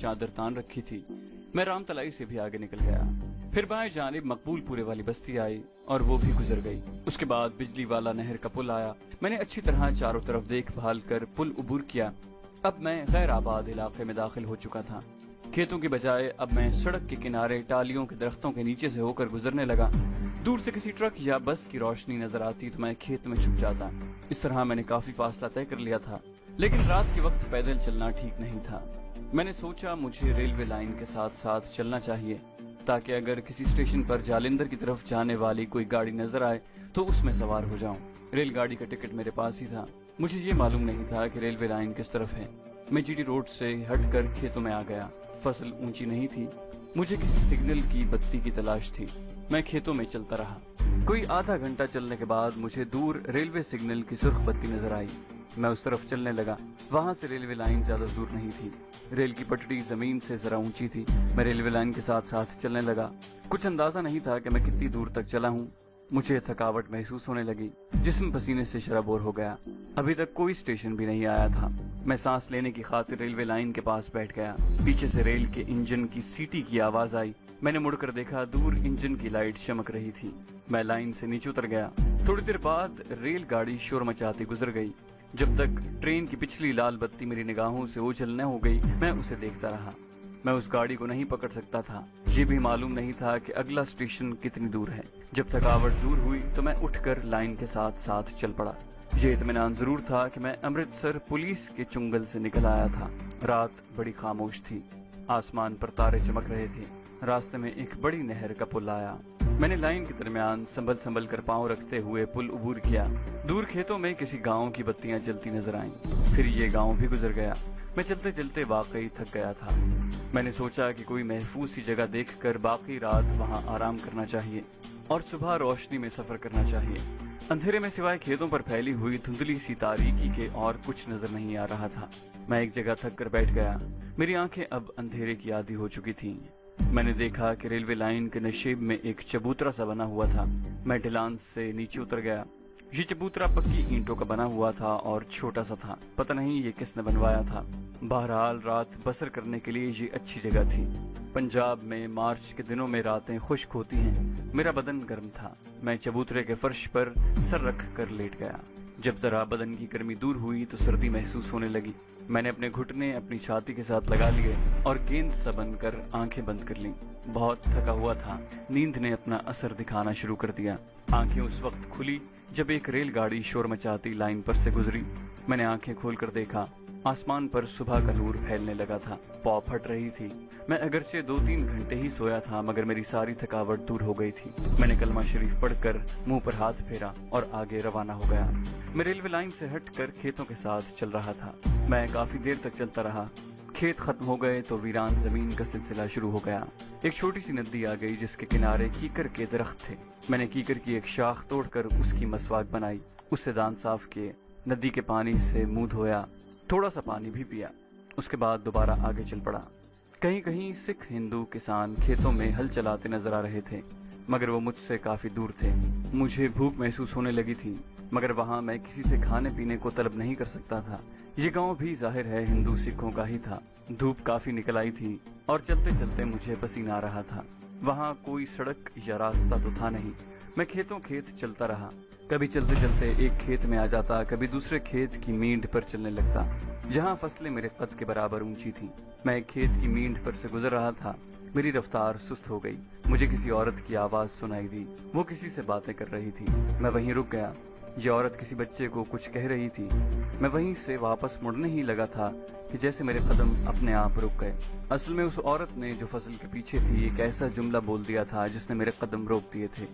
चादर तान रखी थी। मैं राम तलाई से भी आगे निकल गया। फिर बाएं जानिब मकबूल पूरे वाली बस्ती आई और वो भी गुजर गई। उसके बाद बिजली वाला नहर का पुल आया। मैंने अच्छी तरह चारों तरफ देखभाल कर पुल उबूर किया। अब मैं गैर आबाद इलाके में दाखिल हो चुका था। खेतों की बजाय अब मैं सड़क के किनारे टालियों के दरख्तों के नीचे से होकर गुजरने लगा। दूर से किसी ट्रक या बस की रोशनी नजर आती तो मैं खेत में छुप जाता। इस तरह मैंने काफी फासला तय कर लिया था, लेकिन रात के वक्त पैदल चलना ठीक नहीं था। मैंने सोचा मुझे रेलवे लाइन के साथ साथ चलना चाहिए, ताकि अगर किसी स्टेशन पर जालंधर की तरफ जाने वाली कोई गाड़ी नजर आए तो उसमें सवार हो जाऊं। रेलगाड़ी का टिकट मेरे पास ही था। मुझे ये मालूम नहीं था कि रेलवे लाइन किस तरफ है। मैं जीटी रोड से हटकर खेतों में आ गया। फसल ऊंची नहीं थी। मुझे किसी सिग्नल की बत्ती की तलाश थी। मैं खेतों में चलता रहा। कोई आधा घंटा चलने के बाद मुझे दूर रेलवे सिग्नल की सुर्ख बत्ती नजर आई। मैं उस तरफ चलने लगा। वहां से रेलवे लाइन ज्यादा दूर नहीं थी। रेल की पटड़ी जमीन से जरा ऊंची थी। मैं रेलवे लाइन के साथ साथ चलने लगा। कुछ अंदाजा नहीं था कि मैं कितनी दूर तक चला हूँ। मुझे थकावट महसूस होने लगी। जिस्म पसीने से शराबोर हो गया। अभी तक कोई स्टेशन भी नहीं आया था। मैं सांस लेने की खातिर रेलवे लाइन के पास बैठ गया। पीछे से रेल के इंजन की सीटी की आवाज आई। मैंने मुड़कर देखा, दूर इंजन की लाइट चमक रही थी। मैं लाइन से नीचे उतर गया। थोड़ी देर बाद रेलगाड़ी शोर मचाती गुजर गई। जब तक ट्रेन की पिछली लाल बत्ती मेरी निगाहों से ओझल न हो गई, मैं उसे देखता रहा। मैं उस गाड़ी को नहीं पकड़ सकता था। ये भी मालूम नहीं था कि अगला स्टेशन कितनी दूर है। जब थकावट दूर हुई तो मैं उठकर लाइन के साथ साथ चल पड़ा। ये इत्मीनान जरूर था कि मैं अमृतसर पुलिस के चुंगल से निकल आया था। रात बड़ी खामोश थी। आसमान पर तारे चमक रहे थे। रास्ते में एक बड़ी नहर का पुल आया। मैंने लाइन के दरमियान संभल संभल कर पांव रखते हुए पुल उबूर किया। दूर खेतों में किसी गांव की बत्तियां जलती नजर आईं। फिर ये गांव भी गुजर गया। मैं चलते चलते वाकई थक गया था। मैंने सोचा कि कोई महफूज सी जगह देखकर बाकी रात वहां आराम करना चाहिए और सुबह रोशनी में सफर करना चाहिए। अंधेरे में सिवाय खेतों पर फैली हुई धुंधली सी तारीकी के और कुछ नजर नहीं आ रहा था। मैं एक जगह थक कर बैठ गया। मेरी आंखें अब अंधेरे की आदी हो चुकी थीं। मैंने देखा कि रेलवे लाइन के नशेब में एक चबूतरा सा बना हुआ था। मैं ढलान से नीचे उतर गया। ये चबूतरा पक्की ईंटों का बना हुआ था और छोटा सा था। पता नहीं ये किसने बनवाया था। बहरहाल रात बसर करने के लिए ये अच्छी जगह थी। पंजाब में मार्च के दिनों में रातें खुश्क होती हैं। मेरा बदन गर्म था। मैं चबूतरे के फर्श पर सर रख कर लेट गया। जब जरा बदन की गर्मी दूर हुई तो सर्दी महसूस होने लगी। मैंने अपने घुटने अपनी छाती के साथ लगा लिए और गेंद सा बनकर आंखें बंद कर लीं। बहुत थका हुआ था। नींद ने अपना असर दिखाना शुरू कर दिया। आंखें उस वक्त खुली जब एक रेलगाड़ी शोर मचाती लाइन पर से गुजरी। मैंने आंखें खोलकर देखा। आसमान पर सुबह का नूर फैलने लगा था। पौ फट रही थी। मैं अगरचे 2-3 घंटे ही सोया था, मगर मेरी सारी थकावट दूर हो गई थी। मैंने कलमा शरीफ पढ़कर मुंह पर हाथ फेरा और आगे रवाना हो गया। मैं रेलवे लाइन से हटकर खेतों के साथ चल रहा था। मैं काफी देर तक चलता रहा। खेत खत्म हो गए तो वीरान जमीन का सिलसिला शुरू हो गया। एक छोटी सी नदी आ गई जिसके किनारे कीकर के दरख्त थे। मैंने कीकर की एक शाख तोड़कर उसकी मसवाक बनाई। उससे दांत साफ किए। नदी के पानी से मुंह धोया। थोड़ा सा पानी भी पिया। उसके बाद दोबारा आगे चल पड़ा। कहीं कहीं सिख हिंदू किसान खेतों में हल चलाते नजर आ रहे थे, मगर वो मुझसे काफी दूर थे। मुझे भूख महसूस होने लगी थी, मगर वहाँ मैं किसी से खाने पीने को तलब नहीं कर सकता था। ये गांव भी जाहिर है हिंदू सिखों का ही था। धूप काफी निकल आई थी और चलते चलते मुझे पसीना आ रहा था। वहाँ कोई सड़क या रास्ता तो था नहीं। मैं खेतों खेत चलता रहा। कभी चलते चलते एक खेत में आ जाता, कभी दूसरे खेत की मींढ पर चलने लगता, जहाँ फसलें मेरे कद के बराबर ऊंची थीं। मैं एक खेत की मींढ पर से गुजर रहा था। मेरी रफ्तार सुस्त हो गई। मुझे किसी औरत की आवाज सुनाई दी। वो किसी से बातें कर रही थी। मैं वहीं रुक गया। ये औरत किसी बच्चे को कुछ कह रही थी। मैं वहीं से वापस मुड़ने ही लगा था कि जैसे मेरे कदम अपने आप रुक गए। असल में उस औरत ने जो फसल के पीछे थी एक ऐसा जुमला बोल दिया था जिसने मेरे कदम रोक दिए थे।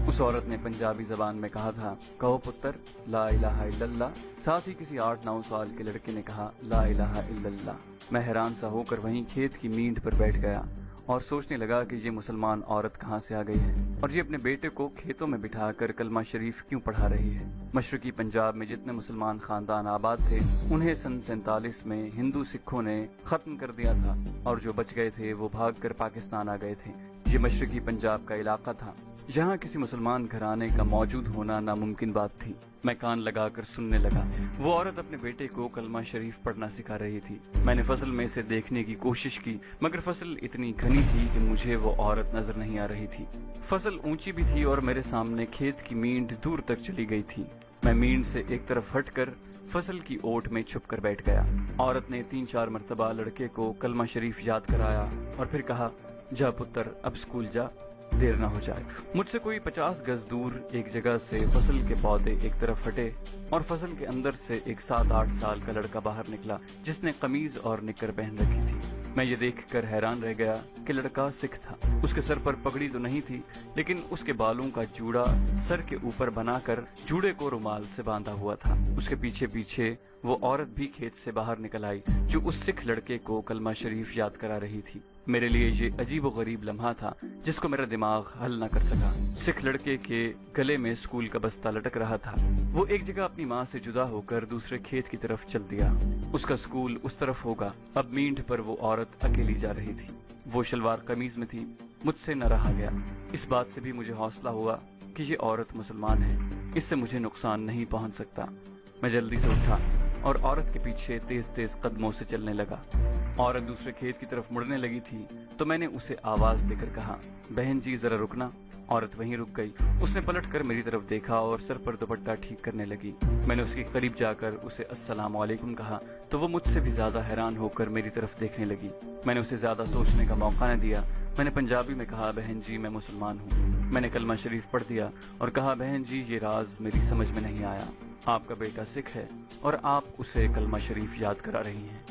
उस औरत ने पंजाबी जबान में कहा था, कहो पुत्र ला इलाहा इल्लल्लाह। साथ ही किसी 8-9 साल के लड़के ने कहा, ला इलाहा इल्लल्लाह। मैं हैरान सा होकर वहीं खेत की मींढ पर बैठ गया और सोचने लगा कि ये मुसलमान औरत कहाँ से आ गई है और ये अपने बेटे को खेतों में बिठाकर कलमा शरीफ क्यों पढ़ा रही है। मशरकी पंजाब में जितने मुसलमान खानदान आबाद थे उन्हें सन 47 में हिंदू सिखों ने खत्म कर दिया था और जो बच गए थे वो भागकर पाकिस्तान आ गए थे। ये मशरकी पंजाब का इलाका था। जहाँ किसी मुसलमान घराने का मौजूद होना नामुमकिन बात थी। मैं कान लगाकर सुनने लगा। वो औरत अपने बेटे को कलमा शरीफ पढ़ना सिखा रही थी। मैंने फसल में से देखने की कोशिश की, मगर फसल इतनी घनी थी कि मुझे वो औरत नजर नहीं आ रही थी। फसल ऊंची भी थी और मेरे सामने खेत की मींड दूर तक चली गई थी। मैं मींड से एक तरफ हटकर फसल की ओट में छुप कर बैठ गया। औरत ने 3-4 मरतबा लड़के को कलमा शरीफ याद कराया और फिर कहा, जा पुत्र, अब स्कूल जा, देर ना हो जाए। मुझसे कोई 50 गज दूर एक जगह से फसल के पौधे एक तरफ हटे और फसल के अंदर से एक 7-8 साल का लड़का बाहर निकला, जिसने कमीज और निकर पहन रखी थी। मैं ये देखकर हैरान रह गया कि लड़का सिख था। उसके सर पर पगड़ी तो नहीं थी, लेकिन उसके बालों का जूड़ा सर के ऊपर बनाकर जूड़े को रुमाल से बांधा हुआ था। उसके पीछे पीछे वो औरत भी खेत से बाहर निकल आई, जो उस सिख लड़के को कलमा शरीफ याद करा रही थी। मेरे लिए ये अजीब और गरीब लम्हा था, जिसको मेरा दिमाग हल न कर सका। सिख लड़के के गले में स्कूल का बस्ता लटक रहा था। वो एक जगह अपनी माँ से जुदा होकर दूसरे खेत की तरफ चल दिया। उसका स्कूल उस तरफ होगा। अब मींड पर वो औरत अकेली जा रही थी। वो शलवार कमीज में थी। मुझसे न रहा गया। इस बात से भी मुझे हौसला हुआ कि ये औरत मुसलमान है, इससे मुझे नुकसान नहीं पहुंच सकता। मैं जल्दी से उठा और औरत के पीछे तेज तेज कदमों से चलने लगा। औरत दूसरे खेत की तरफ मुड़ने लगी थी तो मैंने उसे आवाज देकर कहा, बहन जी जरा रुकना। औरत वहीं रुक गई। उसने पलटकर मेरी तरफ देखा और सर पर दुपट्टा ठीक करने लगी। मैंने उसके करीब जाकर उसे अस्सलाम वालेकुम कहा तो वो मुझसे भी ज्यादा हैरान होकर मेरी तरफ देखने लगी। मैंने उसे ज्यादा सोचने का मौका न दिया। मैंने पंजाबी में कहा, बहन जी मैं मुसलमान हूँ। मैंने कलमा शरीफ पढ़ दिया और कहा, बहन जी ये राज मेरी समझ में नहीं आया। आपका बेटा सिख है और आप उसे कलमा शरीफ याद करा रही हैं।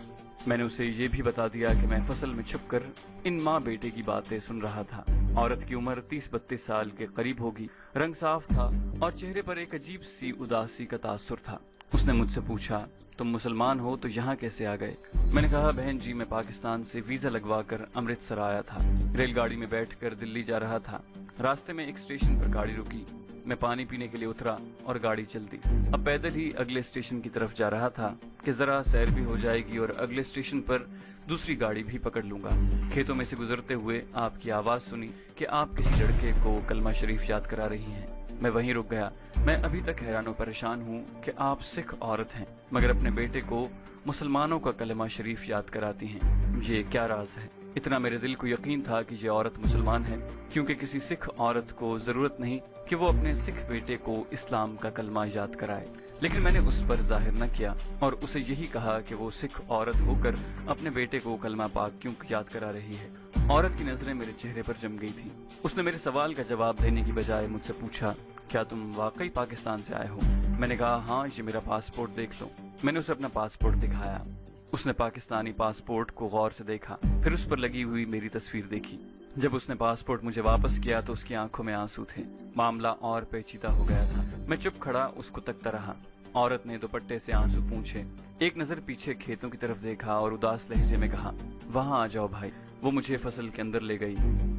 मैंने उसे ये भी बता दिया कि मैं फसल में छुपकर इन माँ बेटे की बातें सुन रहा था। औरत की उम्र 30-32 साल के करीब होगी। रंग साफ था और चेहरे पर एक अजीब सी उदासी का तासुर था। उसने मुझसे पूछा, तुम मुसलमान हो तो यहाँ कैसे आ गए? मैंने कहा, बहन जी मैं पाकिस्तान से वीजा लगवा कर अमृतसर आया था। रेलगाड़ी में बैठकर दिल्ली जा रहा था। रास्ते में एक स्टेशन पर गाड़ी रुकी। मैं पानी पीने के लिए उतरा और गाड़ी चल दी। अब पैदल ही अगले स्टेशन की तरफ जा रहा था कि जरा सैर भी हो जाएगी और अगले स्टेशन पर दूसरी गाड़ी भी पकड़ लूंगा। खेतों में से गुजरते हुए आपकी आवाज सुनी कि आप किसी लड़के को कलमा शरीफ याद करा रही हैं। मैं वहीं रुक गया। मैं अभी तक हैरान और परेशान हूँ कि आप सिख औरत हैं मगर अपने बेटे को मुसलमानों का कलमा शरीफ याद कराती हैं। ये क्या राज है? इतना मेरे दिल को यकीन था कि ये औरत मुसलमान है, क्योंकि किसी सिख औरत को जरूरत नहीं कि वो अपने सिख बेटे को इस्लाम का कलमा याद कराए। लेकिन मैंने उस पर जाहिर न किया और उसे यही कहा कि वो सिख औरत होकर अपने बेटे को कलमा पाक क्यों याद करा रही है। औरत की नजरें मेरे चेहरे पर जम गई थी। उसने मेरे सवाल का जवाब देने की बजाय मुझसे पूछा, क्या तुम वाकई पाकिस्तान से आए हो? मैंने कहा, हाँ, ये मेरा पासपोर्ट देख लो। मैंने उसे अपना पासपोर्ट दिखाया। उसने पाकिस्तानी पासपोर्ट को गौर से देखा, फिर उस पर लगी हुई मेरी तस्वीर देखी। जब उसने पासपोर्ट मुझे वापस किया तो उसकी आंखों में आंसू थे। मामला और पेचीदा हो गया था। मैं चुप खड़ा उसको तकता रहा। औरत ने दुपट्टे से आंसू पूंछे, एक नजर पीछे खेतों की तरफ देखा और उदास लहजे में कहा, वहाँ आ जाओ भाई। वो मुझे फसल के अंदर ले गई,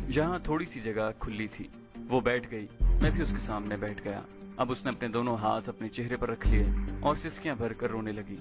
जहाँ थोड़ी सी जगह खुली थी। वो बैठ गई, मैं भी उसके सामने बैठ गया। अब उसने अपने दोनों हाथ अपने चेहरे पर रख लिए और सिसकियां भरकर रोने लगी।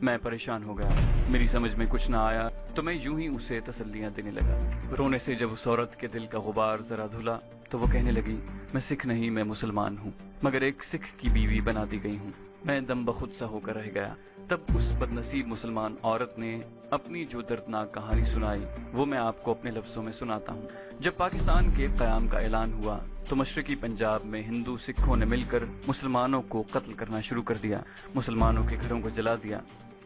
मैं परेशान हो गया। मेरी समझ में कुछ ना आया तो मैं यूं ही उसे तसल्लियां देने लगा। रोने से जब उस औरत के दिल का गुबार जरा धुला तो वो कहने लगी, मैं सिख नहीं, मैं मुसलमान हूँ, मगर एक सिख की बीवी बना दी गई हूँ। मैं दम बखुद सा होकर रह गया। तब उस बदनसीब मुसलमान औरत ने अपनी जो दर्दनाक कहानी सुनाई वो मैं आपको अपने लफ्जों में सुनाता हूँ। जब पाकिस्तान के क़याम का ऐलान हुआ तो मशरकी पंजाब में हिंदू सिखों ने मिलकर मुसलमानों को कत्ल करना शुरू कर दिया। मुसलमानों के घरों को जला दिया,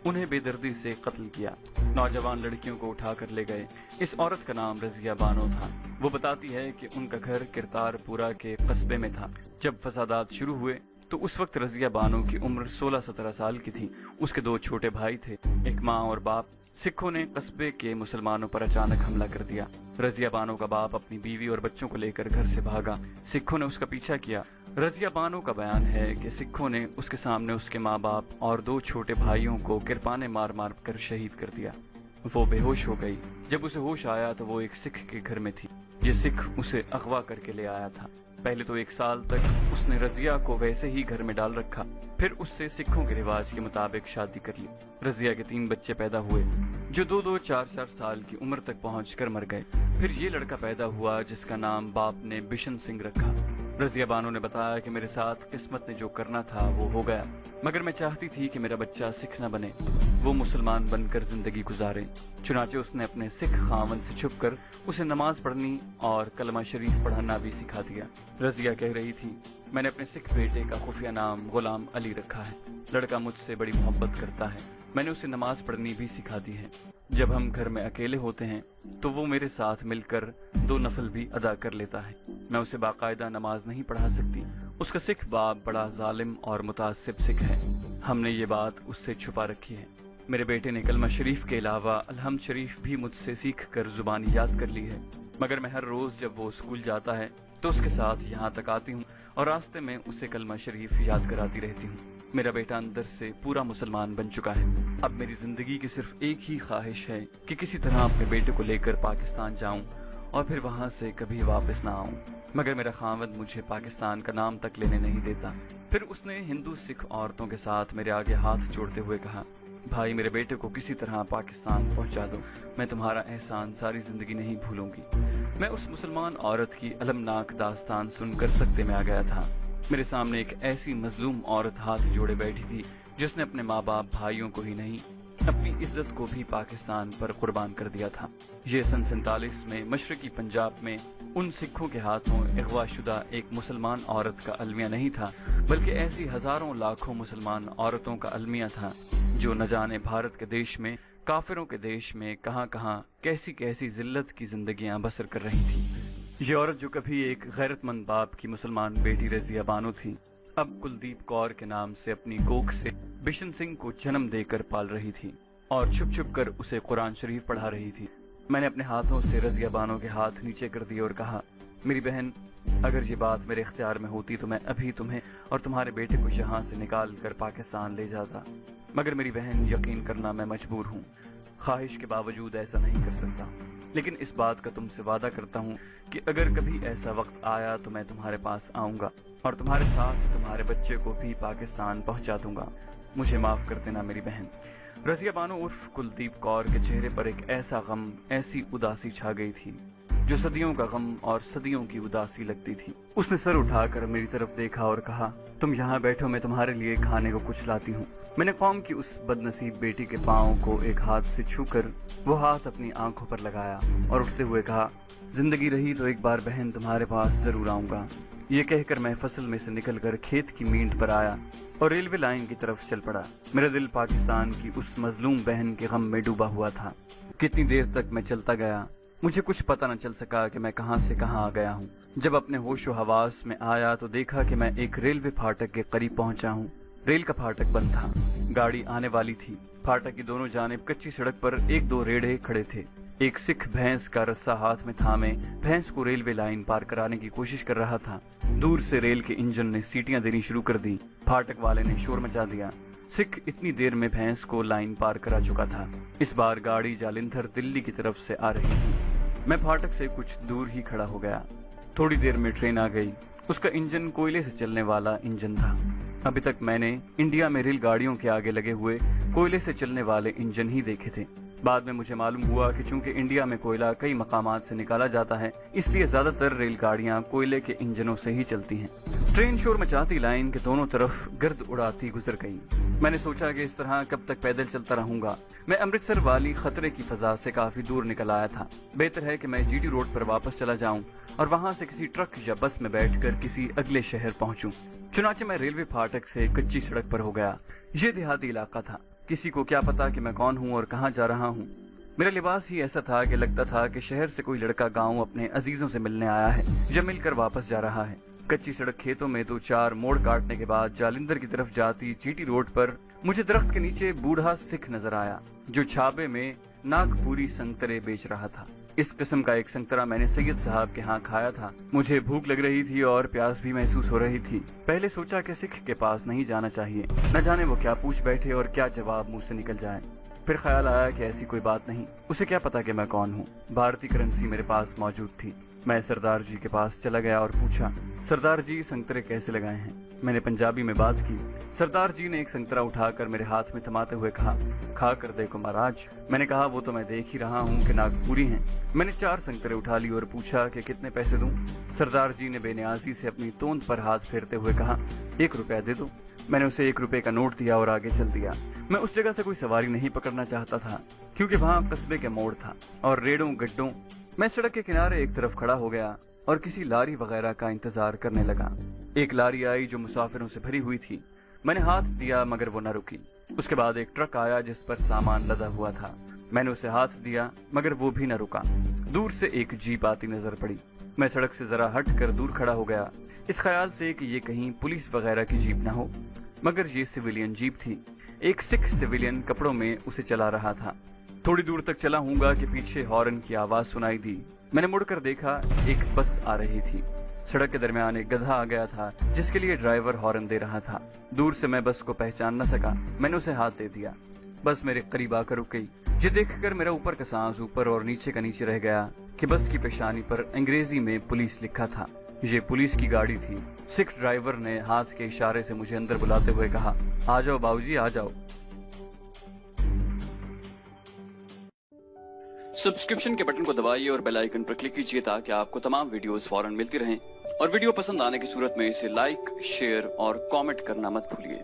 उन्हें बेदर्दी से कत्ल किया। नौजवान लड़कियों को उठाकर ले गए। इस औरत का नाम रजिया बानो था। वो बताती है कि उनका घर किरतारपुरा के कस्बे में था। जब फसादात शुरू हुए तो उस वक्त रजिया बानो की उम्र 16-17 साल की थी। उसके 2 छोटे भाई थे, एक माँ और बाप। सिखों ने कस्बे के मुसलमानों पर अचानक हमला कर दिया। रजिया बानो का बाप अपनी बीवी और बच्चों को लेकर घर से भागा। सिखों ने उसका पीछा किया। रजिया बानो का बयान है कि सिखों ने उसके सामने उसके माँ बाप और 2 छोटे भाइयों को किरपाने मार मार कर शहीद कर दिया। वो बेहोश हो गई। जब उसे होश आया तो वो एक सिख के घर में थी। ये सिख उसे अगवा करके ले आया था। पहले तो 1 साल तक उसने रजिया को वैसे ही घर में डाल रखा, फिर उससे सिखों के रिवाज के मुताबिक शादी कर ली। रजिया के 3 बच्चे पैदा हुए जो 2-2, 4-4 साल की उम्र तक पहुंचकर मर गए। फिर ये लड़का पैदा हुआ जिसका नाम बाप ने बिशन सिंह रखा। रज़िया बानो ने बताया कि मेरे साथ किस्मत ने जो करना था वो हो गया, मगर मैं चाहती थी कि मेरा बच्चा सिख न बने, वो मुसलमान बनकर जिंदगी गुजारे। चुनाचे उसने अपने सिख खावन से छुपकर उसे नमाज पढ़नी और कलमा शरीफ पढ़ना भी सिखा दिया। रज़िया कह रही थी, मैंने अपने सिख बेटे का खुफिया नाम गुलाम अली रखा है। लड़का मुझसे बड़ी मोहब्बत करता है। मैंने उसे नमाज पढ़नी भी सिखा दी है। जब हम घर में अकेले होते हैं तो वो मेरे साथ मिलकर 2 नफल भी अदा कर लेता है। मैं उसे बाकायदा नमाज नहीं पढ़ा सकती। उसका सिख बाप बड़ा जालिम और मुतासिब सिख है। हमने ये बात उससे छुपा रखी है। मेरे बेटे ने कलमा शरीफ के अलावा अलहम्द शरीफ भी मुझसे सीख कर जुबानी याद कर ली है, मगर मैं हर रोज जब वो स्कूल जाता है तो उसके साथ यहाँ तक आती हूँ और रास्ते में उसे कलमा शरीफ याद कराती रहती हूँ। मेरा बेटा अंदर से पूरा मुसलमान बन चुका है। अब मेरी जिंदगी की सिर्फ एक ही ख्वाहिश है कि किसी तरह अपने बेटे को लेकर पाकिस्तान जाऊं और फिर वहां से कभी वापस ना आऊं, मगर मेरा खावंद मुझे पाकिस्तान का नाम तक लेने नहीं देता। फिर उसने हिंदू सिख औरतों के साथ मेरे आगे हाथ जोड़ते हुए कहा, भाई मेरे बेटे को किसी तरह पाकिस्तान पहुंचा दो, मैं तुम्हारा एहसान सारी जिंदगी नहीं भूलूंगी। मैं उस मुसलमान औरत की अलमनाक दास्तान सुनकर सकते में आ गया था। मेरे सामने एक ऐसी मजलूम औरत हाथ जोड़े बैठी थी जिसने अपने माँ बाप भाइयों को ही नहीं अपनी इज्जत को भी पाकिस्तान पर कुर्बान कर दिया था। ये सन 47 में मशरकी पंजाब में उन सिखों के हाथों अगवाशुदा एक मुसलमान औरत का अलमिया नहीं था, बल्कि ऐसी हजारों लाखों मुसलमान औरतों का अलमिया था जो न जाने भारत के देश में, काफिरों के देश में कहां कहां कैसी कैसी जिल्लत की जिंदगियां बसर कर रही थी। ये औरत जो कभी एक गैरतमंद बाप की मुसलमान बेटी रज़िया बानो थी, अब कुलदीप कौर के नाम से अपनी कोख से बिशन सिंह को जन्म देकर पाल रही थी और छुप छुप कर उसे कुरान शरीफ पढ़ा रही थी। मैंने अपने हाथों से रज़िया बानो के हाथ नीचे कर दिए और कहा, मेरी बहन, अगर ये बात मेरे इख्तियार में होती तो मैं अभी तुम्हें और तुम्हारे बेटे को यहाँ से निकाल कर पाकिस्तान ले जाता, मगर मेरी बहन, यकीन करना मैं मजबूर हूँ। ख्वाहिश के बावजूद ऐसा नहीं कर सकता, लेकिन इस बात का तुमसे वादा करता हूँ कि अगर कभी ऐसा वक्त आया तो मैं तुम्हारे पास आऊंगा और तुम्हारे साथ तुम्हारे बच्चे को भी पाकिस्तान पहुंचा दूंगा। मुझे माफ कर देना मेरी बहन। रज़िया बानो उर्फ कुलदीप कौर के चेहरे पर एक ऐसा गम, ऐसी उदासी छा गई थी जो सदियों का गम और सदियों की उदासी लगती थी। उसने सर उठाकर मेरी तरफ देखा और कहा, तुम यहाँ बैठो, मैं तुम्हारे लिए खाने को कुछ लाती हूँ। मैंने कौम की उस बदनसीब बेटी के पाँव को एक हाथ से छूकर वो हाथ अपनी आंखों पर लगाया और उठते हुए कहा, जिंदगी रही तो एक बार बहन तुम्हारे पास जरूर आऊंगा। ये कहकर मैं फसल में से निकलकर खेत की मींट पर आया और रेलवे लाइन की तरफ चल पड़ा। मेरा दिल पाकिस्तान की उस मजलूम बहन के गम में डूबा हुआ था। कितनी देर तक मैं चलता गया, मुझे कुछ पता न चल सका कि मैं कहां से कहां आ गया हूं। जब अपने होशो हवास में आया तो देखा कि मैं एक रेलवे फाटक के करीब पहुंचा हूं। रेल का फाटक बंद था, गाड़ी आने वाली थी। फाटक की दोनों जानिब कच्ची सड़क पर 1-2 रेढ़े खड़े थे। एक सिख भैंस का रस्सा हाथ में थामे भैंस को रेलवे लाइन पार कराने की कोशिश कर रहा था। दूर से रेल के इंजन ने सीटियां देनी शुरू कर दी। फाटक वाले ने शोर मचा दिया। सिख इतनी देर में भैंस को लाइन पार करा चुका था। इस बार गाड़ी जालिंधर दिल्ली की तरफ से आ रही थी। मैं फाटक से कुछ दूर ही खड़ा हो गया। थोड़ी देर में ट्रेन आ गई। उसका इंजन कोयले से चलने वाला इंजन था। अभी तक मैंने इंडिया में रेलगाड़ियों के आगे लगे हुए कोयले से चलने वाले इंजन ही देखे थे। बाद में मुझे मालूम हुआ कि चूंकि इंडिया में कोयला कई मकामात से निकाला जाता है, इसलिए ज्यादातर रेलगाड़ियां कोयले के इंजनों से ही चलती हैं। ट्रेन शोर मचाती लाइन के दोनों तरफ गर्द उड़ाती गुजर गई। मैंने सोचा कि इस तरह कब तक पैदल चलता रहूंगा। मैं अमृतसर वाली खतरे की फजा से काफी दूर निकल आया था। बेहतर है कि मैं जीटी रोड पर वापस चला जाऊं और वहां से किसी ट्रक या बस में बैठकर किसी अगले शहर पहुंचूं। चुनाचे मैं रेलवे फाटक से कच्ची सड़क पर हो गया। ये देहाती इलाका था। किसी को क्या पता कि मैं कौन हूँ और कहाँ जा रहा हूँ। मेरा लिबास ही ऐसा था कि लगता था कि शहर से कोई लड़का गांव अपने अजीजों से मिलने आया है या मिलकर वापस जा रहा है। कच्ची सड़क खेतों में 2-4 मोड़ काटने के बाद जालिंधर की तरफ जाती जीटी रोड पर मुझे दरख्त के नीचे बूढ़ा सिख नजर आया जो छाबे में नागपुरी संतरे बेच रहा था। इस किस्म का एक संतरा मैंने सैयद साहब के यहाँ खाया था। मुझे भूख लग रही थी और प्यास भी महसूस हो रही थी। पहले सोचा कि सिख के पास नहीं जाना चाहिए, न जाने वो क्या पूछ बैठे और क्या जवाब मुंह से निकल जाए। پھر خیال آیا کہ ایسی کوئی بات نہیں، اسے کیا پتا کہ میں کون ہوں۔ بھارتی کرنسی میرے پاس موجود تھی۔ میں سردار جی کے پاس چلا گیا اور پوچھا، سردار جی سنگترے کیسے لگائے ہیں؟ میں نے پنجابی میں بات کی۔ سردار جی نے ایک سنگترا اٹھا کر میرے ہاتھ میں تھماتے ہوئے کہا، کھا کر دیکھو مہاراج۔ میں نے کہا، وہ تو میں دیکھ ہی رہا ہوں کہ ناگپوری ہیں۔ میں نے 4 سنگترے اٹھا لی اور پوچھا کہ کتنے پیسے دوں؟ سردار جی نے بے نیازی سے اپنی توند پر ہاتھ پھیرتے ہوئے کہا، 1 روپیہ دے دو۔ میں نے اسے 1 روپے کا نوٹ دیا اور آگے چل دیا۔ میں اس جگہ سے کوئی سواری نہیں پکڑنا چاہتا تھا کیونکہ وہاں قصبے کے موڑ تھا اور ریڑوں گڈوں۔ میں سڑک کے کنارے ایک طرف کھڑا ہو گیا اور کسی لاری وغیرہ کا انتظار کرنے لگا۔ ایک لاری آئی جو مسافروں سے بھری ہوئی تھی۔ میں نے ہاتھ دیا مگر وہ نہ رکی۔ اس کے بعد ایک ٹرک آیا جس پر سامان لدا ہوا تھا۔ میں نے اسے ہاتھ دیا مگر وہ بھی نہ رکا۔ دور سے ایک جیپ آتی نظر پڑی۔ میں سڑک سے ذرا ہٹ کر دور کھڑا ہو گیا، اس خیال سے کہ یہ کہیں پولیس وغیرہ کی جیپ نہ ہو، مگر یہ سویلین جیپ تھی۔ ایک سکھ سویلین کپڑوں میں اسے چلا رہا تھا۔ تھوڑی دور تک چلا ہوں گا کہ پیچھے ہارن کی آواز سنائی دی۔ میں نے مڑ کر دیکھا، ایک بس آ رہی تھی۔ سڑک کے درمیان ایک گدھا آ گیا تھا جس کے لیے ڈرائیور ہارن دے رہا تھا۔ دور سے میں بس کو پہچان نہ سکا۔ میں نے اسے ہاتھ دے دیا۔ بس میرے قریب آ کر رک گئی۔ یہ دیکھ کر میرا اوپر کا سانس اوپر اور نیچے کا نیچے رہ گیا کہ بس کی پیشانی پر انگریزی میں پولیس لکھا تھا۔ یہ پولیس کی گاڑی تھی۔ سکھ ڈرائیور نے ہاتھ کے اشارے سے مجھے اندر بلاتے ہوئے کہا، آ جاؤ باؤ جی، آ جاؤ۔ سبسکرپشن کے بٹن کو دبائیے اور بیل آئیکن پر کلک کیجیے تاکہ آپ کو تمام ویڈیوز فوراً ملتی رہیں، اور ویڈیو پسند آنے کی صورت میں اسے لائک، شیئر اور کامنٹ کرنا مت بھولیے۔